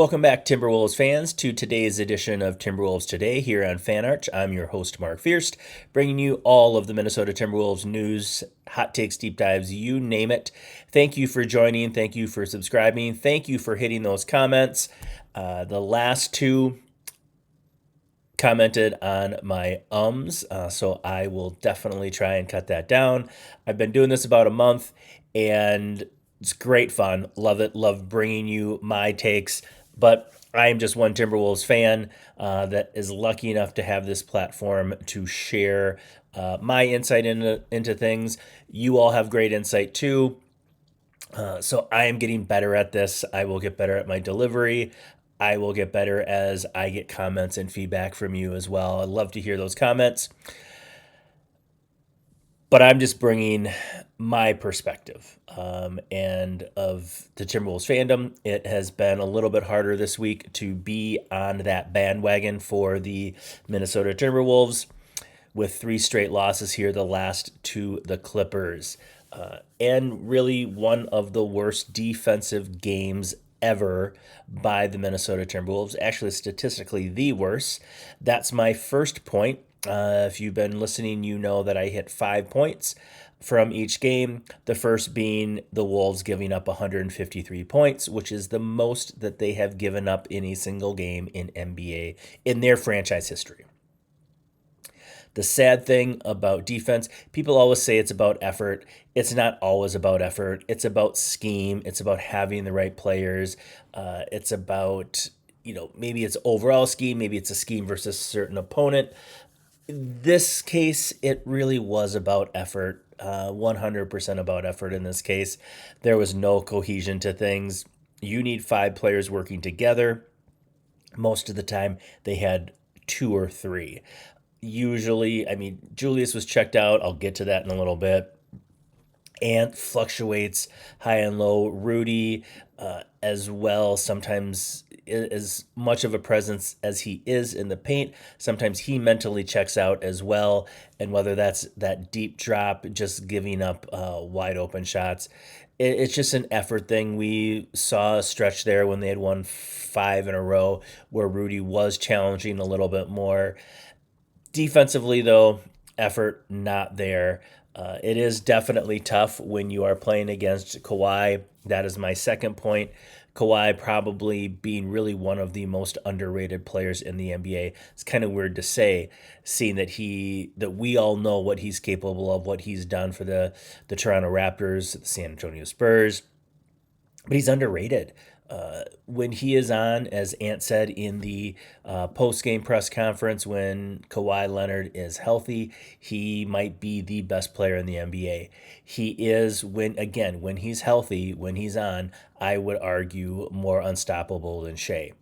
Welcome back, Timberwolves fans, to today's edition of Timberwolves Today here on FanArch. I'm your host, Mark Fiers, bringing you all of the Minnesota Timberwolves news, hot takes, deep dives, you name it. Thank you for joining. Thank you for subscribing. Thank you for hitting those comments. The last two commented on my so I will definitely try and cut that down. I've been doing this about a month, and it's great fun. Love it. Love bringing you my takes. But I am just one Timberwolves fan that is lucky enough to have this platform to share my insight into things. You all have great insight too. So I am getting better at this. I will get better at my delivery. I will get better as I get comments and feedback from you as well. I'd love to hear those comments. But I'm just bringing my perspective and of the Timberwolves fandom. It has been a little bit harder this week to be on that bandwagon for the Minnesota Timberwolves with 3 straight losses here, the last to the Clippers. And really one of the worst defensive games ever by the Minnesota Timberwolves. Actually, statistically, the worst. That's my first point. If you've been listening, you know that I hit 5 points from each game. The first being the Wolves giving up 153 points, which is the most that they have given up in a single game in NBA in their franchise history. The sad thing about defense, people always say it's about effort. It's not always about effort. It's about scheme. It's about having the right players. It's about, maybe it's overall scheme. Maybe it's a scheme versus a certain opponent. In this case, it really was about effort. 100% about effort in this case. There was no cohesion to things. You need 5 players working together. Most of the time, they had 2 or 3. Usually, Julius was checked out. I'll get to that in a little bit. Ant fluctuates high and low. Rudy, as well, sometimes as much of a presence as he is in the paint, sometimes he mentally checks out as well. And whether that's that deep drop, just giving up wide open shots, it's just an effort thing. We saw a stretch there when they had won 5 in a row where Rudy was challenging a little bit more. Defensively, though, effort not there. It is definitely tough when you are playing against Kawhi. That is my second point. Kawhi probably being really one of the most underrated players in the NBA. It's kind of weird to say, seeing that we all know what he's capable of, what he's done for the Toronto Raptors, the San Antonio Spurs, but he's underrated. When he is on, as Ant said in the post-game press conference, when Kawhi Leonard is healthy, he might be the best player in the NBA. He is, when he's healthy, when he's on, I would argue more unstoppable than Shea.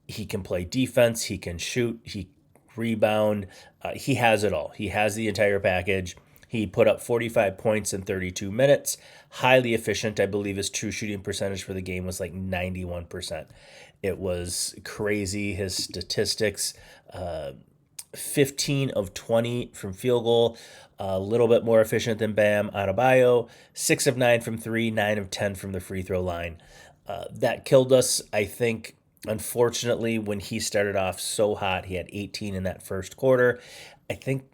He can play defense, he can shoot, he rebound, he has it all. He has the entire package. He put up 45 points in 32 minutes. Highly efficient. I believe his true shooting percentage for the game was like 91%. It was crazy. His statistics, 15 of 20 from field goal, a little bit more efficient than Bam Adebayo, 6 of 9 from 3, 9 of 10 from the free throw line. That killed us, I think. Unfortunately, when he started off so hot, he had 18 in that first quarter. I think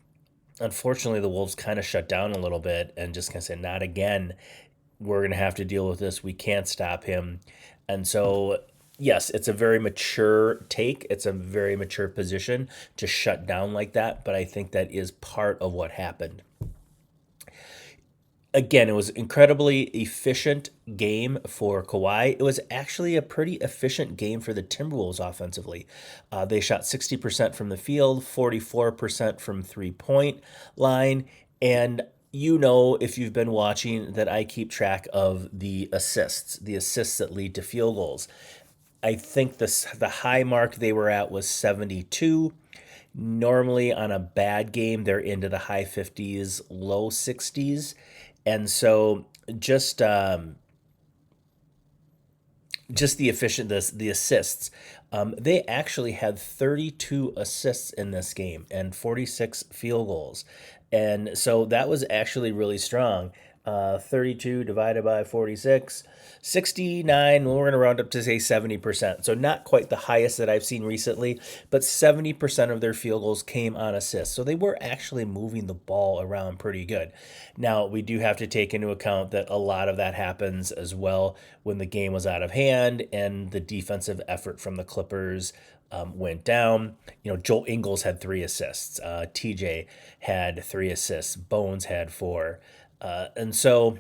unfortunately, the Wolves kind of shut down a little bit and just kind of said, not again. We're going to have to deal with this. We can't stop him. And so, yes, it's a very mature take. It's a very mature position to shut down like that. But I think that is part of what happened. Again, it was an incredibly efficient game for Kawhi. It was actually a pretty efficient game for the Timberwolves offensively. They shot 60% from the field, 44% from three-point line, and if you've been watching, that I keep track of the assists that lead to field goals. I think the high mark they were at was 72. Normally on a bad game, they're into the high 50s, low 60s. And so just the assists. They actually had 32 assists in this game and 46 field goals. And so that was actually really strong. 32 divided by 46, 69. Well, we're going to round up to say 70%. So not quite the highest that I've seen recently, but 70% of their field goals came on assists. So they were actually moving the ball around pretty good. Now, we do have to take into account that a lot of that happens as well when the game was out of hand and the defensive effort from the Clippers went down. Joel Ingles had 3 assists. TJ had 3 assists. Bones had 4. And so,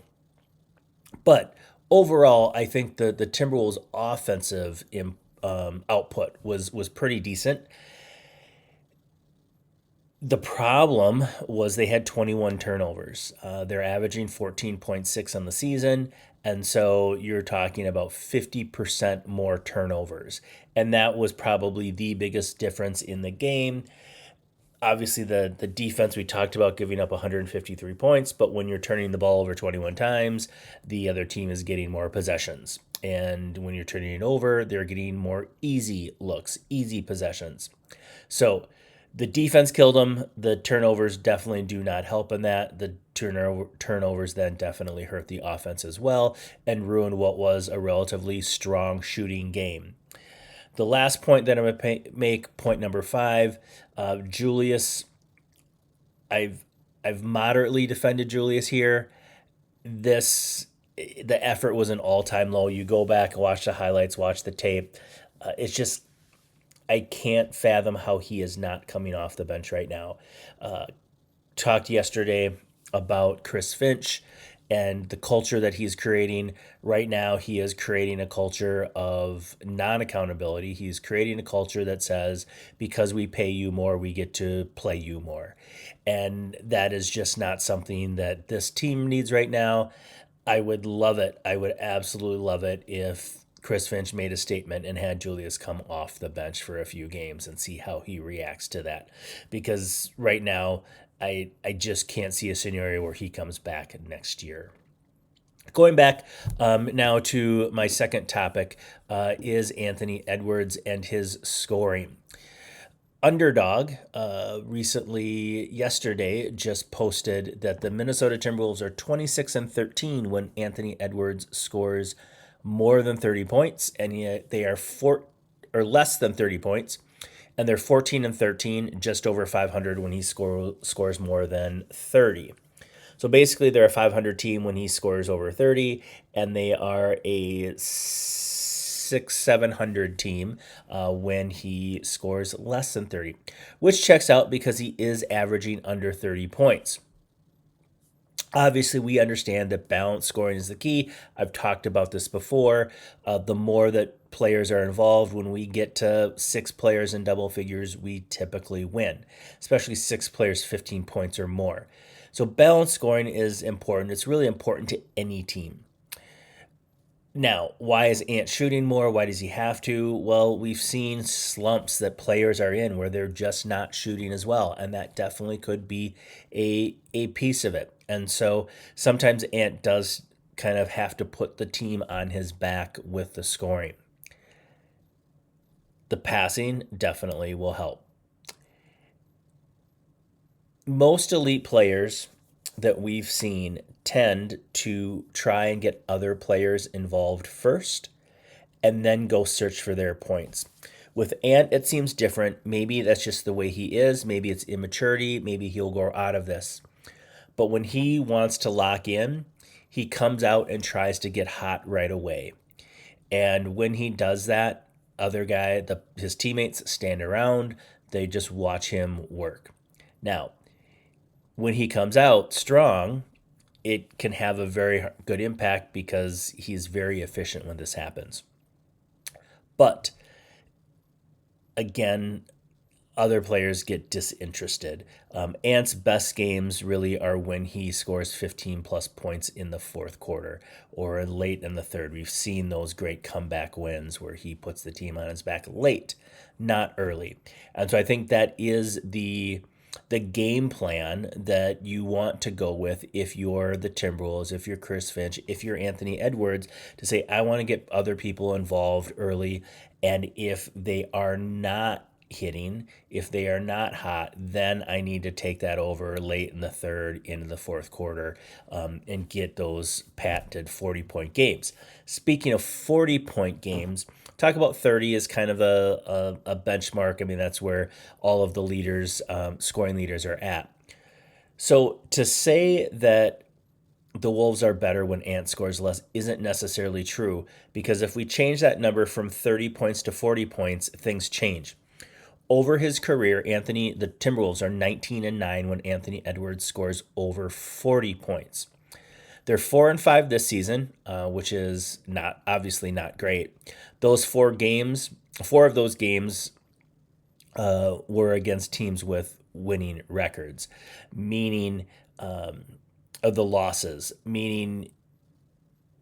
but overall, I think the Timberwolves' offensive output was pretty decent. The problem was they had 21 turnovers. They're averaging 14.6 on the season. And so you're talking about 50% more turnovers. And that was probably the biggest difference in the game. Obviously, the defense, we talked about giving up 153 points, but when you're turning the ball over 21 times, the other team is getting more possessions. And when you're turning it over, they're getting more easy looks, easy possessions. So the defense killed them. The turnovers definitely do not help in that. The turnovers then definitely hurt the offense as well and ruined what was a relatively strong shooting game. The last point that I'm going to make, point number 5, Julius. I've moderately defended Julius here. The effort was an all-time low. You go back, watch the highlights, watch the tape. It's just I can't fathom how he is not coming off the bench right now. Talked yesterday about Chris Finch and the culture that he's creating. Right now, he is creating a culture of non-accountability. He's creating a culture that says, because we pay you more, we get to play you more. And that is just not something that this team needs right now. I would love it. I would absolutely love it if Chris Finch made a statement and had Julius come off the bench for a few games and see how he reacts to that. Because right now, I just can't see a scenario where he comes back next year. Going back now to my second topic is Anthony Edwards and his scoring. Underdog recently, yesterday, just posted that the Minnesota Timberwolves are 26-13 when Anthony Edwards scores more than 30 points, and yet they are less than 30 points, and they're 14-13, just over 500 when he scores more than 30. So basically, they're a 500 team when he scores over 30, and they are a 700 team when he scores less than 30, which checks out because he is averaging under 30 points. Obviously, we understand that balanced scoring is the key. I've talked about this before. The more that players are involved, when we get to 6 players in double figures, we typically win, especially 6 players, 15 points or more. So balanced scoring is important. It's really important to any team. Now, why is Ant shooting more? Why does he have to? Well, we've seen slumps that players are in where they're just not shooting as well, and that definitely could be a piece of it. And so sometimes Ant does kind of have to put the team on his back with the scoring. The passing definitely will help. Most elite players that we've seen tend to try and get other players involved first and then go search for their points. With Ant, it seems different. Maybe that's just the way he is. Maybe it's immaturity. Maybe he'll grow out of this. But when he wants to lock in, he comes out and tries to get hot right away. And when he does that, his teammates stand around. They just watch him work. Now, when he comes out strong, it can have a very good impact because he's very efficient when this happens. But again, other players get disinterested. Ant's best games really are when he scores 15 plus points in the fourth quarter or late in the third. We've seen those great comeback wins where he puts the team on his back late, not early. And so I think that is the game plan that you want to go with if you're the Timberwolves, if you're Chris Finch, if you're Anthony Edwards, to say, I want to get other people involved early. And if they are not hitting. If they are not hot, then I need to take that over late in the third, into the fourth quarter, and get those patented 40-point games. Speaking of 40-point games, talk about 30 as kind of a benchmark. I mean, that's where all of the leaders, scoring leaders, are at. So to say that the Wolves are better when Ant scores less isn't necessarily true, because if we change that number from 30 points to 40 points, things change. Over his career, the Timberwolves are 19-9 when Anthony Edwards scores over 40 points. They're 4-5 this season, which is not obviously not great. Those four of those games were against teams with winning records, meaning of the losses, meaning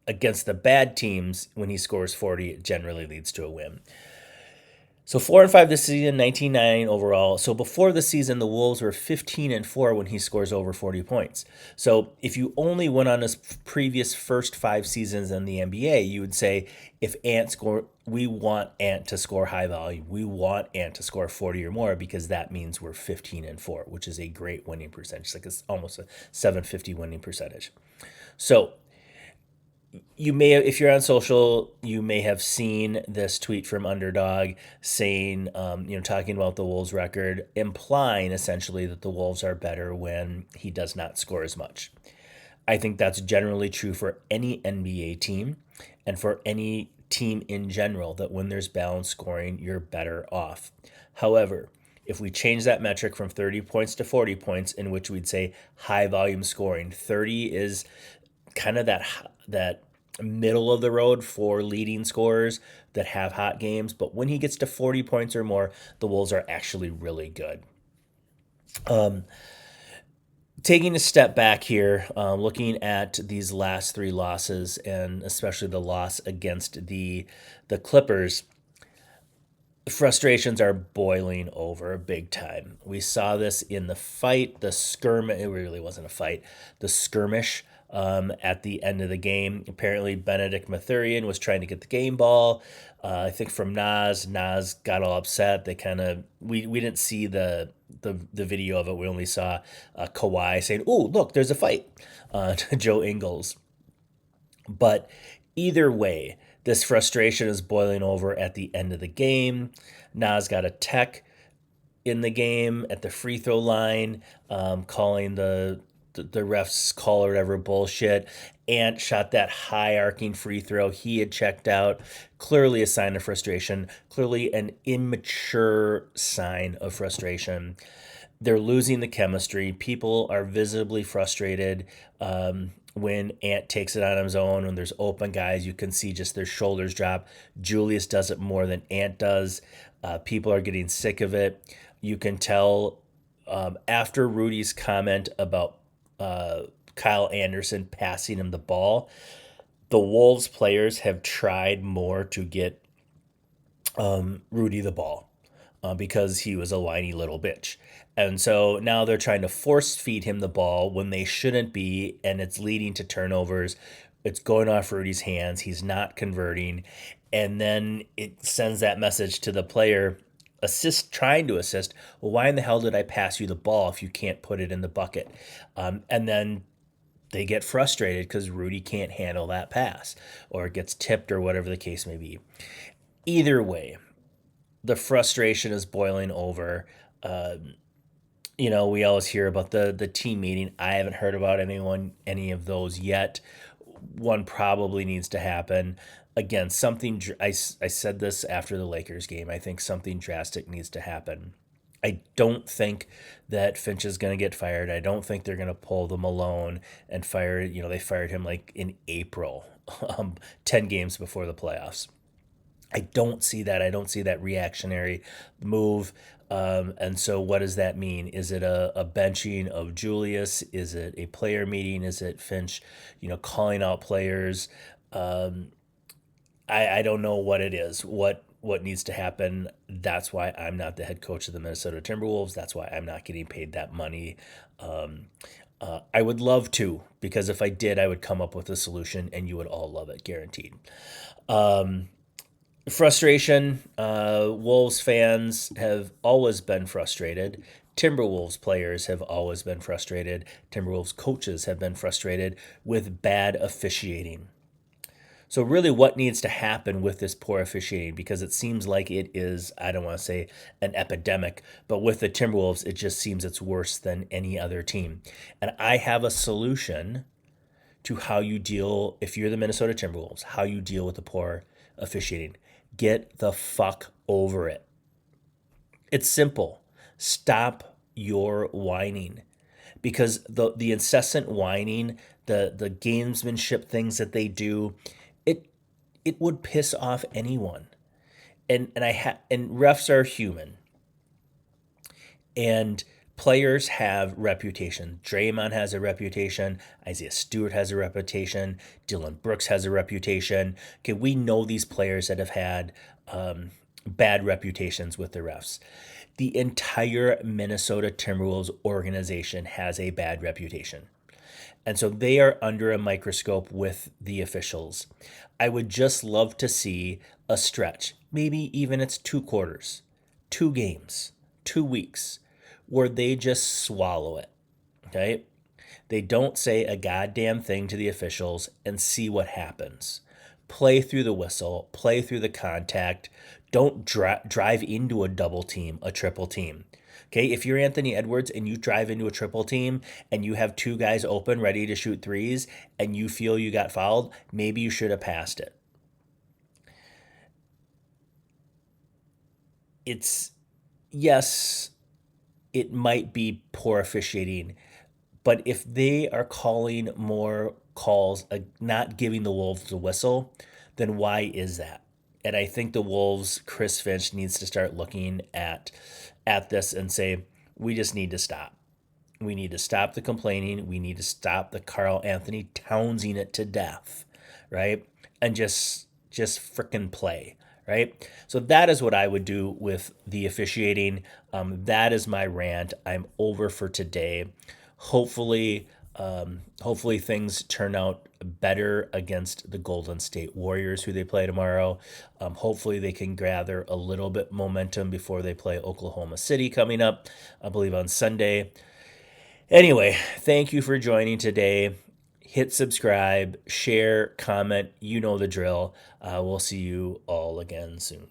against the bad teams, when he scores 40, it generally leads to a win. So 4-5 this season, 19-9 overall. So before the season, the Wolves were 15-4 when he scores over 40 points. So if you only went on his previous first 5 seasons in the NBA, you would say, we want Ant to score high volume. We want Ant to score 40 or more, because that means we're 15-4, which is a great winning percentage. It's almost a 750 winning percentage. So you may have, if you're on social, you may have seen this tweet from Underdog saying, talking about the Wolves record, implying essentially that the Wolves are better when he does not score as much. I think that's generally true for any NBA team and for any team in general, that when there's balanced scoring, you're better off. However, if we change that metric from 30 points to 40 points, in which we'd say high volume scoring, 30 is kind of that middle of the road for leading scorers that have hot games. But when he gets to 40 points or more, the Wolves are actually really good. Taking a step back here, looking at these last 3 losses, and especially the loss against the Clippers, frustrations are boiling over big time. We saw this in the fight, the skirmish. It really wasn't a fight. The skirmish at the end of the game. Apparently, Benedict Mathurian was trying to get the game ball. I think from Nas. Nas got all upset. They kind of we didn't see the video of it. We only saw Kawhi saying, "Oh, look, there's a fight," to Joe Ingles. But either way, this frustration is boiling over at the end of the game. Nas got a tech in the game at the free throw line, calling the ref's call or whatever bullshit. Ant shot that high arcing free throw. He had checked out. Clearly a sign of frustration. Clearly an immature sign of frustration. They're losing the chemistry. People are visibly frustrated when Ant takes it on his own. When there's open guys, you can see just their shoulders drop. Julius does it more than Ant does. People are getting sick of it. You can tell after Rudy's comment about Kyle Anderson passing him the ball, the Wolves players have tried more to get Rudy the ball because he was a whiny little bitch. And so now they're trying to force feed him the ball when they shouldn't be, and it's leading to turnovers. It's going off Rudy's hands. He's not converting. And then it sends that message to the player trying to assist. Well, why in the hell did I pass you the ball if you can't put it in the bucket? And then they get frustrated because Rudy can't handle that pass, or it gets tipped, or whatever the case may be. Either way, the frustration is boiling over. We always hear about the team meeting. I haven't heard about any of those yet. One probably needs to happen. Again, I said this after the Lakers game. I think something drastic needs to happen. I don't think that Finch is going to get fired. I don't think they're going to pull the Malone and fire. They fired him like in April, 10 games before the playoffs. I don't see that. I don't see that reactionary move. And so what does that mean? Is it a benching of Julius? Is it a player meeting? Is it Finch, calling out players? I don't know what it is. What needs to happen? That's why I'm not the head coach of the Minnesota Timberwolves. That's why I'm not getting paid that money. I would love to, because if I did, I would come up with a solution and you would all love it, guaranteed. Frustration. Wolves fans have always been frustrated. Timberwolves players have always been frustrated. Timberwolves coaches have been frustrated with bad officiating. So, really, what needs to happen with this poor officiating? Because it seems like it is, I don't want to say an epidemic, but with the Timberwolves, it just seems it's worse than any other team. And I have a solution to how you deal, if you're the Minnesota Timberwolves, how you deal with the poor officiating. Get the fuck over it. It's simple. Stop your whining. Because the incessant whining, the gamesmanship things that they do, it it would piss off anyone. And refs are human. And players have reputation. Draymond has a reputation. Isaiah Stewart has a reputation. Dylan Brooks has a reputation. Okay, we know these players that have had bad reputations with the refs. The entire Minnesota Timberwolves organization has a bad reputation. And so they are under a microscope with the officials. I would just love to see a stretch, maybe even it's 2 quarters, 2 games, 2 weeks, where they just swallow it. Okay? They don't say a goddamn thing to the officials and see what happens. Play through the whistle, play through the contact. Don't drive into a double team, a triple team. Okay, if you're Anthony Edwards and you drive into a triple team and you have 2 guys open ready to shoot threes and you feel you got fouled, maybe you should have passed it. It's, yes, it might be poor officiating, but if they are calling more calls, not giving the Wolves the whistle, then why is that? And I think the Wolves, Chris Finch needs to start looking at this and say, we just need to stop. We need to stop the complaining. We need to stop the Carl Anthony Townsing it to death, right? And just frickin' play, right? So that is what I would do with the officiating. That is my rant. I'm over for today. Hopefully things turn out better against the Golden State Warriors, who they play tomorrow. Hopefully they can gather a little bit momentum before they play Oklahoma City coming up, I believe on Sunday. Anyway, thank you for joining today. Hit subscribe, share, comment. You know the drill. We'll see you all again soon.